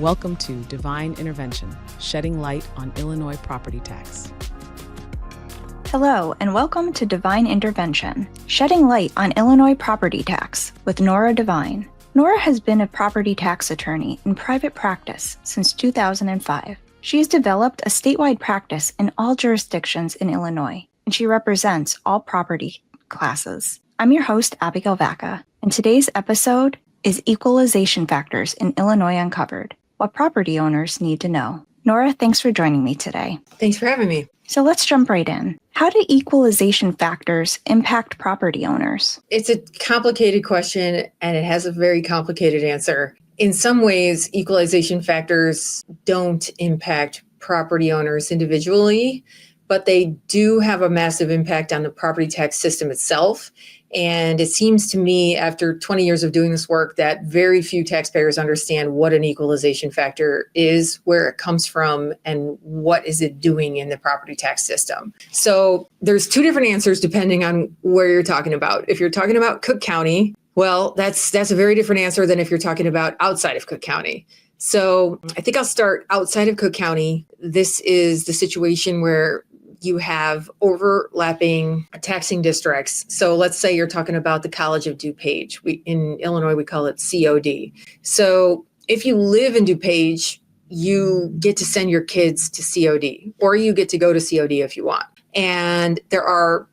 Welcome to Divine Intervention, shedding light on Illinois property tax. Hello, and welcome to Divine Intervention, shedding light on Illinois property tax with Nora Devine. Nora has been a property tax attorney in private practice since 2005. She has developed a statewide practice in all jurisdictions in Illinois, and she represents all property classes. I'm your host, Abigail Vaca, and today's episode is Equalization Factors in Illinois Uncovered, what property owners need to know. Nora, thanks for joining me today. Thanks for having me. So let's jump right in. How do equalization factors impact property owners? It's a complicated question, and it has a very complicated answer. In some ways, equalization factors don't impact property owners individually, but they do have a massive impact on the property tax system itself. And it seems to me, after 20 years of doing this work, that very few taxpayers understand what an equalization factor is, where it comes from, and what is it doing in the property tax system. So there's two different answers depending on where you're talking about. If you're talking about Cook County, well, that's a very different answer than if you're talking about outside of Cook County. So I think I'll start outside of Cook County. This is the situation where you have overlapping taxing districts. So let's say you're talking about the College of DuPage. In Illinois, we call it COD. So if you live in DuPage, you get to send your kids to COD, or you get to go to COD if you want. And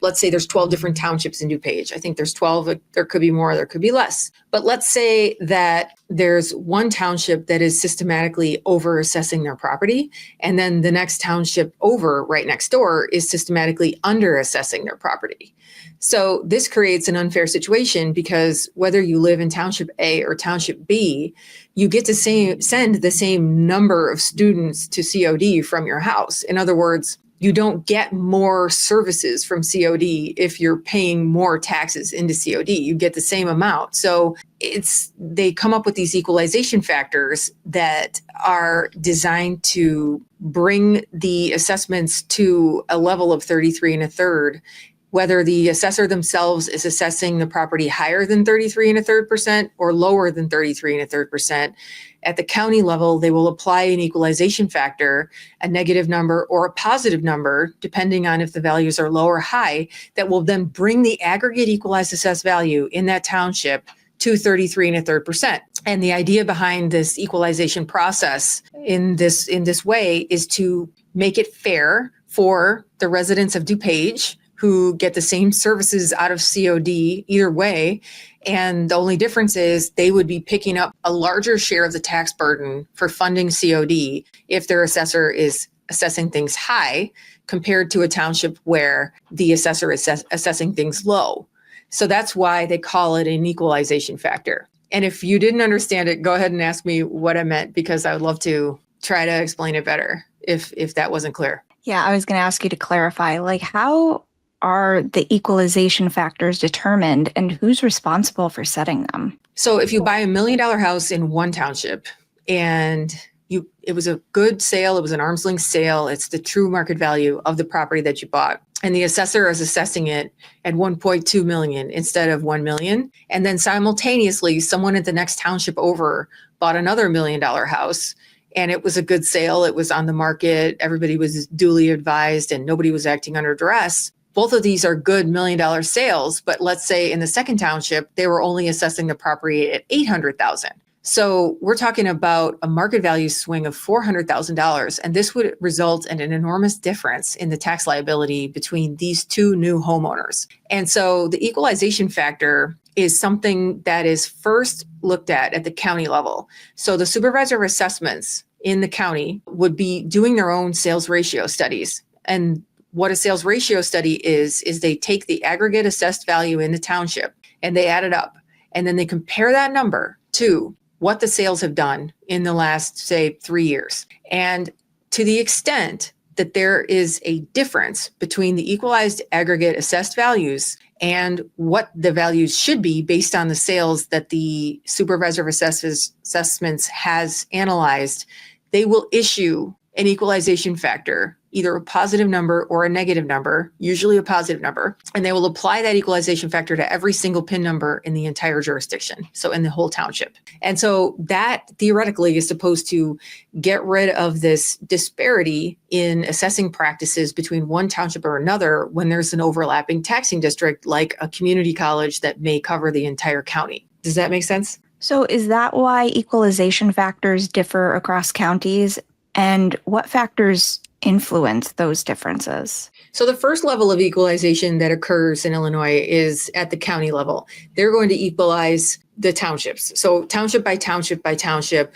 let's say there's 12 different townships in DuPage. I think there's 12, there could be more, there could be less. But let's say that there's one township that is systematically over-assessing their property, and then the next township over right next door is systematically under-assessing their property. So this creates an unfair situation because whether you live in Township A or Township B, you get to send the same number of students to COD from your house. In other words, you don't get more services from COD if you're paying more taxes into COD. You get the same amount. So they come up with these equalization factors that are designed to bring the assessments to a level of 33 1/3, whether the assessor themselves is assessing the property higher than 33 1/3% or lower than 33 1/3%. At the county level, they will apply an equalization factor, a negative number or a positive number, depending on if the values are low or high, that will then bring the aggregate equalized assessed value in that township to 33 1/3%. And the idea behind this equalization process in this way is to make it fair for the residents of DuPage who get the same services out of COD either way. And the only difference is they would be picking up a larger share of the tax burden for funding COD if their assessor is assessing things high compared to a township where the assessor is assessing things low. So that's why they call it an equalization factor. And if you didn't understand it, go ahead and ask me what I meant, because I would love to try to explain it better if that wasn't clear. Yeah, I was going to ask you to clarify, how are the equalization factors determined and who's responsible for setting them? So if you buy $1 million house in one township and it was a good sale, it was an arm's length sale, it's the true market value of the property that you bought, and the assessor is assessing it at 1.2 million instead of 1 million. And then simultaneously, someone at the next township over bought another $1 million house, and it was a good sale. It was on the market. Everybody was duly advised and nobody was acting under duress. Both of these are good $1 million sales, but let's say in the second township, they were only assessing the property at $800,000. So we're talking about a market value swing of $400,000, and this would result in an enormous difference in the tax liability between these two new homeowners. And so the equalization factor is something that is first looked at the county level. So the supervisor of assessments in the county would be doing their own sales ratio studies. And what a sales ratio study is they take the aggregate assessed value in the township and they add it up. And then they compare that number to what the sales have done in the last, say, 3 years. And to the extent that there is a difference between the equalized aggregate assessed values and what the values should be based on the sales that the supervisor of assessments has analyzed, they will issue an equalization factor either a positive number or a negative number, usually a positive number, and they will apply that equalization factor to every single PIN number in the entire jurisdiction, so in the whole township. And so that theoretically is supposed to get rid of this disparity in assessing practices between one township or another when there's an overlapping taxing district like a community college that may cover the entire county. Does that make sense? So is that why equalization factors differ across counties? And what factors influence those differences? So the first level of equalization that occurs in Illinois is at the county level. They're going to equalize the townships. So township by township by township,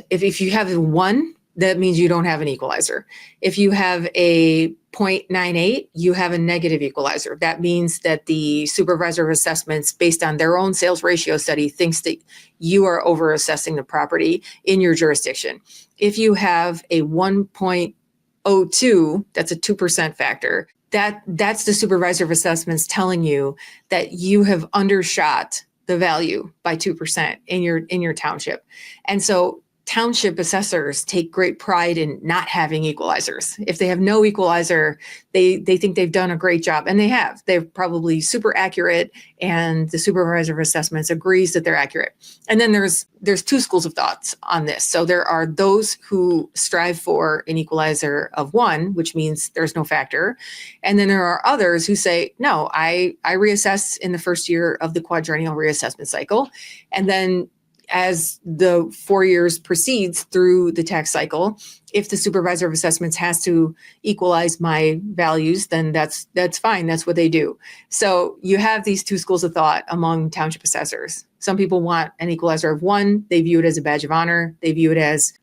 if you have one, that means you don't have an equalizer. If you have a 0.98, you have a negative equalizer. That means that the supervisor of assessments, based on their own sales ratio study, thinks that you are over assessing the property in your jurisdiction. If you have a 1.02, that's a 2% factor. That's the supervisor of assessments telling you that you have undershot the value by 2% in your township. And so township assessors take great pride in not having equalizers. If they have no equalizer, they think they've done a great job, and they have. They're probably super accurate, and the supervisor of assessments agrees that they're accurate. And then there's two schools of thoughts on this. So there are those who strive for an equalizer of 1, which means there's no factor. And then there are others who say, no, I reassess in the first year of the quadrennial reassessment cycle. And then as the 4 years proceeds through the tax cycle, if the supervisor of assessments has to equalize my values, then that's fine. That's what they do. So you have these two schools of thought among township assessors. Some people want an equalizer of 1. They view it as a badge of honor. They view it as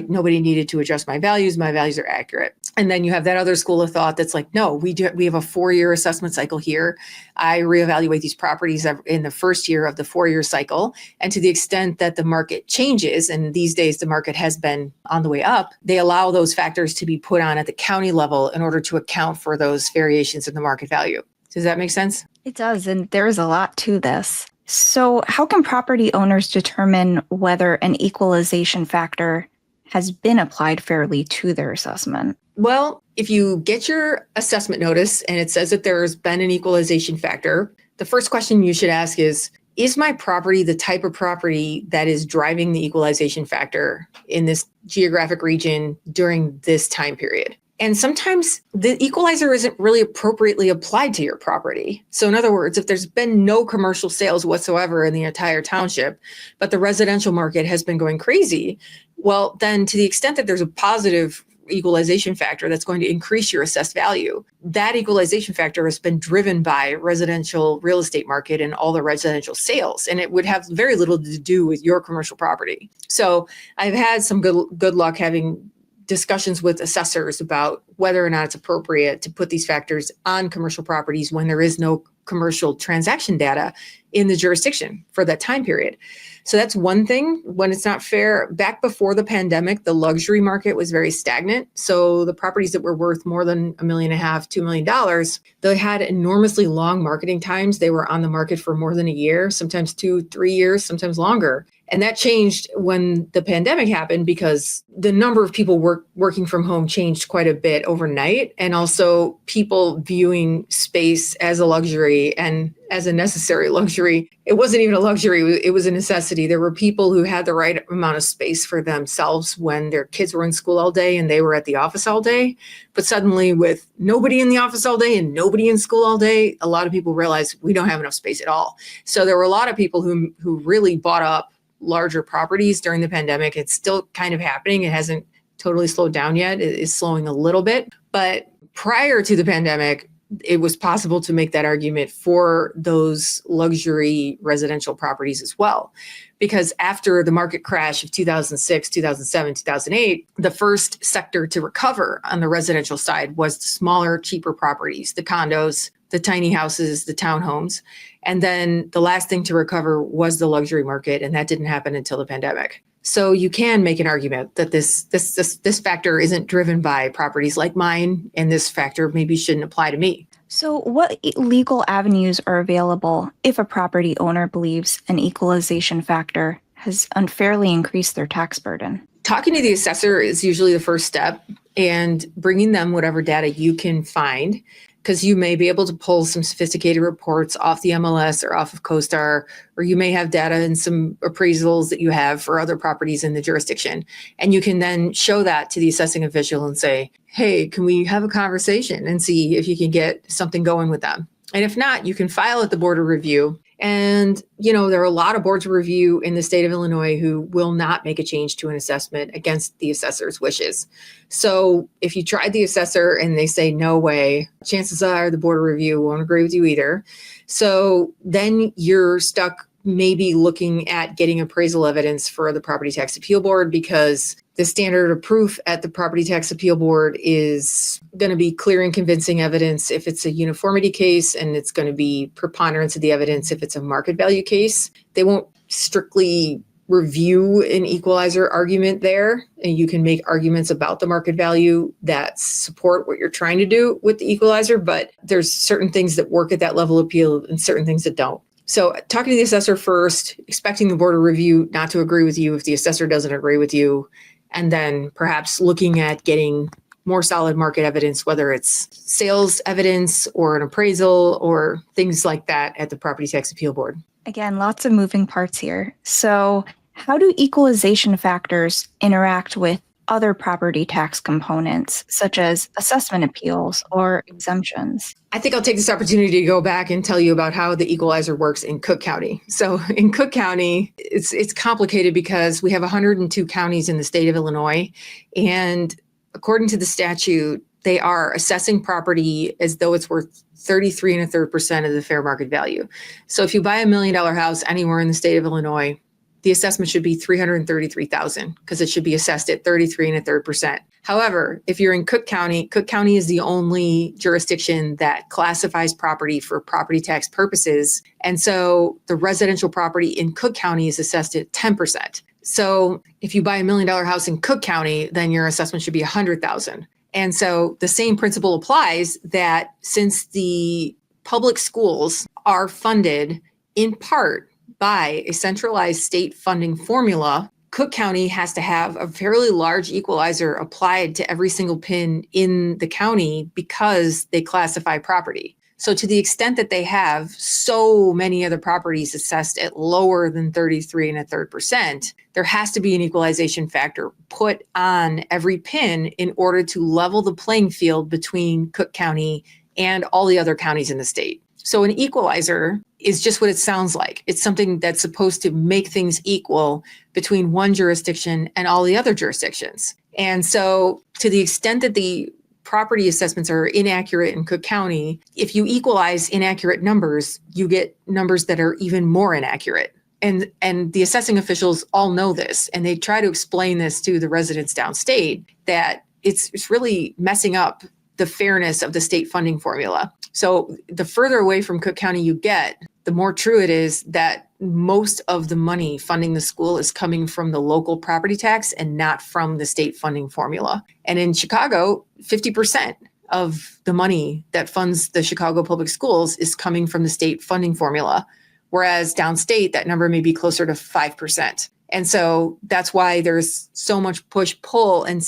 nobody needed to adjust my values. My values are accurate. And then you have that other school of thought that's like, no, we have a 4-year assessment cycle here. I reevaluate these properties in the first year of the 4-year cycle. And to the extent that the market changes, and these days the market has been on the way up, they allow those factors to be put on at the county level in order to account for those variations in the market value. Does that make sense? It does, and there is a lot to this. So how can property owners determine whether an equalization factor has been applied fairly to their assessment? Well, if you get your assessment notice and it says that there's been an equalization factor, the first question you should ask is my property the type of property that is driving the equalization factor in this geographic region during this time period? And sometimes the equalizer isn't really appropriately applied to your property. So in other words, if there's been no commercial sales whatsoever in the entire township, but the residential market has been going crazy, well, then to the extent that there's a positive equalization factor that's going to increase your assessed value, that equalization factor has been driven by residential real estate market and all the residential sales, and it would have very little to do with your commercial property. So I've had some good luck having discussions with assessors about whether or not it's appropriate to put these factors on commercial properties when there is no commercial transaction data in the jurisdiction for that time period. So that's one thing. When it's not fair, back before the pandemic, the luxury market was very stagnant. So the properties that were worth more than $1.5 million, $2 million, they had enormously long marketing times. They were on the market for more than a year, sometimes 2-3 years, sometimes longer. And that changed when the pandemic happened because the number of people working from home changed quite a bit overnight. And also people viewing space as a luxury and as a necessary luxury. It wasn't even a luxury, it was a necessity. There were people who had the right amount of space for themselves when their kids were in school all day and they were at the office all day. But suddenly with nobody in the office all day and nobody in school all day, a lot of people realized we don't have enough space at all. So there were a lot of people who really bought up larger properties during the pandemic. It's still kind of happening. It hasn't totally slowed down yet. It is slowing a little bit. But prior to the pandemic, it was possible to make that argument for those luxury residential properties as well. Because after the market crash of 2006, 2007, 2008, the first sector to recover on the residential side was the smaller, cheaper properties, the condos, the tiny houses, the townhomes. And then the last thing to recover was the luxury market, and that didn't happen until the pandemic. So you can make an argument that this factor isn't driven by properties like mine, and this factor maybe shouldn't apply to me. So what legal avenues are available if a property owner believes an equalization factor has unfairly increased their tax burden? Talking to the assessor is usually the first step. and bringing them whatever data you can find, because you may be able to pull some sophisticated reports off the MLS or off of CoStar, or you may have data and some appraisals that you have for other properties in the jurisdiction. And you can then show that to the assessing official and say, hey, can we have a conversation and see if you can get something going with them? And if not, you can file at the Board of Review. And, there are a lot of boards of review in the state of Illinois who will not make a change to an assessment against the assessor's wishes. So if you tried the assessor and they say, no way, chances are the Board of Review won't agree with you either. So then you're stuck maybe looking at getting appraisal evidence for the Property Tax Appeal Board, because the standard of proof at the Property Tax Appeal Board is going to be clear and convincing evidence if it's a uniformity case, and it's going to be preponderance of the evidence if it's a market value case. They won't strictly review an equalizer argument there, and you can make arguments about the market value that support what you're trying to do with the equalizer, but there's certain things that work at that level of appeal and certain things that don't. So talking to the assessor first, expecting the Board of Review not to agree with you if the assessor doesn't agree with you, and then perhaps looking at getting more solid market evidence, whether it's sales evidence or an appraisal or things like that at the Property Tax Appeal Board. Again, lots of moving parts here. So how do equalization factors interact with other property tax components, such as assessment appeals or exemptions? I think I'll take this opportunity to go back and tell you about how the equalizer works in Cook County. So in Cook County, it's complicated because we have 102 counties in the state of Illinois. And according to the statute, they are assessing property as though it's worth 33.33% of the fair market value. So if you buy $1 million house anywhere in the state of Illinois, the assessment should be $333,000 because it should be assessed at 33.33%. However, if you're in Cook County is the only jurisdiction that classifies property for property tax purposes. And so the residential property in Cook County is assessed at 10%. So if you buy $1 million house in Cook County, then your assessment should be $100,000. And so the same principle applies, that since the public schools are funded in part by a centralized state funding formula, Cook County has to have a fairly large equalizer applied to every single pin in the county because they classify property. So to the extent that they have so many other properties assessed at lower than 33.33%, there has to be an equalization factor put on every pin in order to level the playing field between Cook County and all the other counties in the state. So an equalizer is just what it sounds like. It's something that's supposed to make things equal between one jurisdiction and all the other jurisdictions. And so to the extent that the property assessments are inaccurate in Cook County, if you equalize inaccurate numbers, you get numbers that are even more inaccurate. And the assessing officials all know this, and they try to explain this to the residents downstate, that it's really messing up the fairness of the state funding formula. So the further away from Cook County you get, the more true it is that most of the money funding the school is coming from the local property tax and not from the state funding formula. And in Chicago, 50% of the money that funds the Chicago public schools is coming from the state funding formula, whereas downstate, that number may be closer to 5%. And so that's why there's so much push-pull and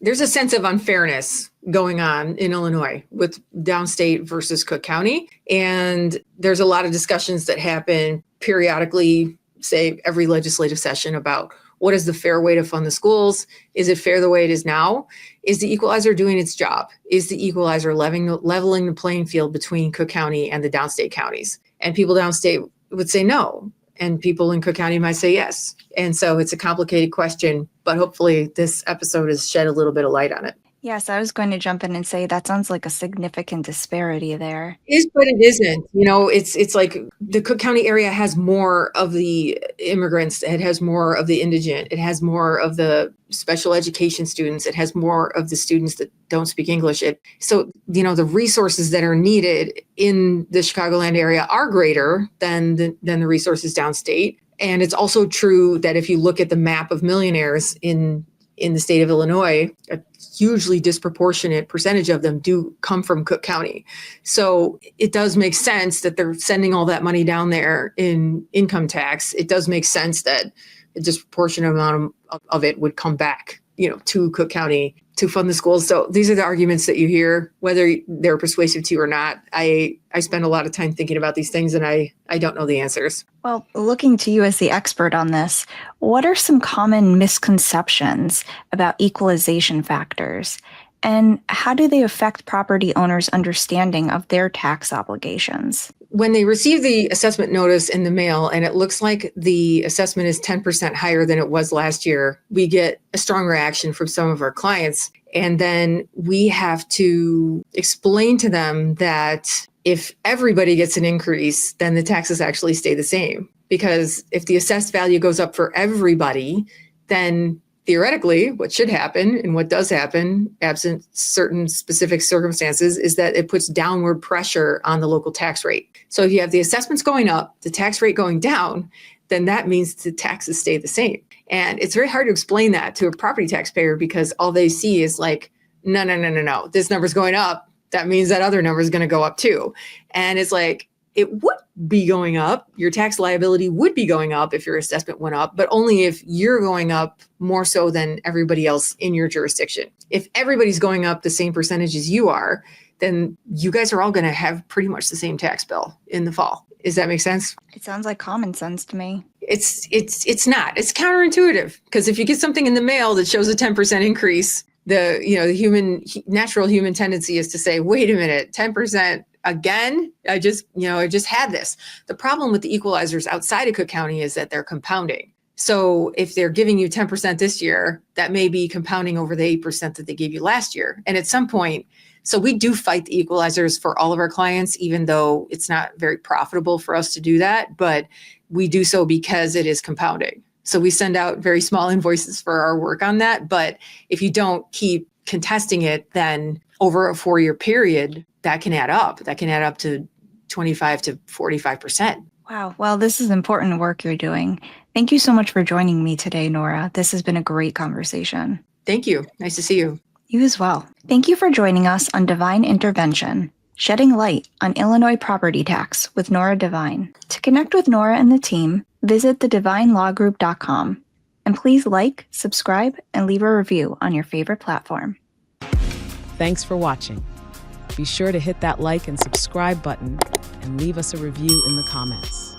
there's a sense of unfairness going on in Illinois with downstate versus Cook County. And there's a lot of discussions that happen periodically, say every legislative session, about what is the fair way to fund the schools? Is it fair the way it is now? Is the equalizer doing its job? Is the equalizer leveling the playing field between Cook County and the downstate counties? And people downstate would say no. And people in Cook County might say yes. And so it's a complicated question, but hopefully this episode has shed a little bit of light on it. Yes, I was going to jump in and say that sounds like a significant disparity there. It is, but it isn't. It's like the Cook County area has more of the immigrants. It has more of the indigent. It has more of the special education students. It has more of the students that don't speak English. So the resources that are needed in the Chicagoland area are greater than the resources downstate. And it's also true that if you look at the map of millionaires in the state of Illinois, a hugely disproportionate percentage of them do come from Cook County. So it does make sense that they're sending all that money down there in income tax. It does make sense that a disproportionate amount of it would come back to Cook County to fund the schools. So these are the arguments that you hear, whether they're persuasive to you or not. I spend a lot of time thinking about these things, and I don't know the answers. Well, looking to you as the expert on this, what are some common misconceptions about equalization factors? And how do they affect property owners' understanding of their tax obligations? When they receive the assessment notice in the mail and it looks like the assessment is 10% higher than it was last year, we get a strong reaction from some of our clients. And then we have to explain to them that if everybody gets an increase, then the taxes actually stay the same. Because if the assessed value goes up for everybody, then theoretically, what should happen and what does happen, absent certain specific circumstances, is that it puts downward pressure on the local tax rate. So if you have the assessments going up, the tax rate going down, then that means the taxes stay the same. And it's very hard to explain that to a property taxpayer because all they see is like, no, this number's going up. That means that other number is going to go up too. And it's like, it would be going up. Your tax liability would be going up if your assessment went up, but only if you're going up more so than everybody else in your jurisdiction. If everybody's going up the same percentage as you are, then you guys are all going to have pretty much the same tax bill in the fall. Does that make sense? It sounds like common sense to me. It's not. It's counterintuitive because if you get something in the mail that shows a 10% increase, the natural human tendency is to say, wait a minute, 10%. Again, I just had this. The problem with the equalizers outside of Cook County is that they're compounding. So if they're giving you 10% this year, that may be compounding over the 8% that they gave you last year. And at some point, so we do fight the equalizers for all of our clients, even though it's not very profitable for us to do that, but we do so because it is compounding. So we send out very small invoices for our work on that. But if you don't keep contesting it, then over a 4-year period, that can add up. That can add up to 25 to 45%. Wow. Well, this is important work you're doing. Thank you so much for joining me today, Nora. This has been a great conversation. Thank you. Nice to see you. You as well. Thank you for joining us on Divine Intervention, shedding light on Illinois property tax with Nora Devine. To connect with Nora and the team, visit thedivinelawgroup.com. And please like, subscribe, and leave a review on your favorite platform. Thanks for watching. Be sure to hit that like and subscribe button and leave us a review in the comments.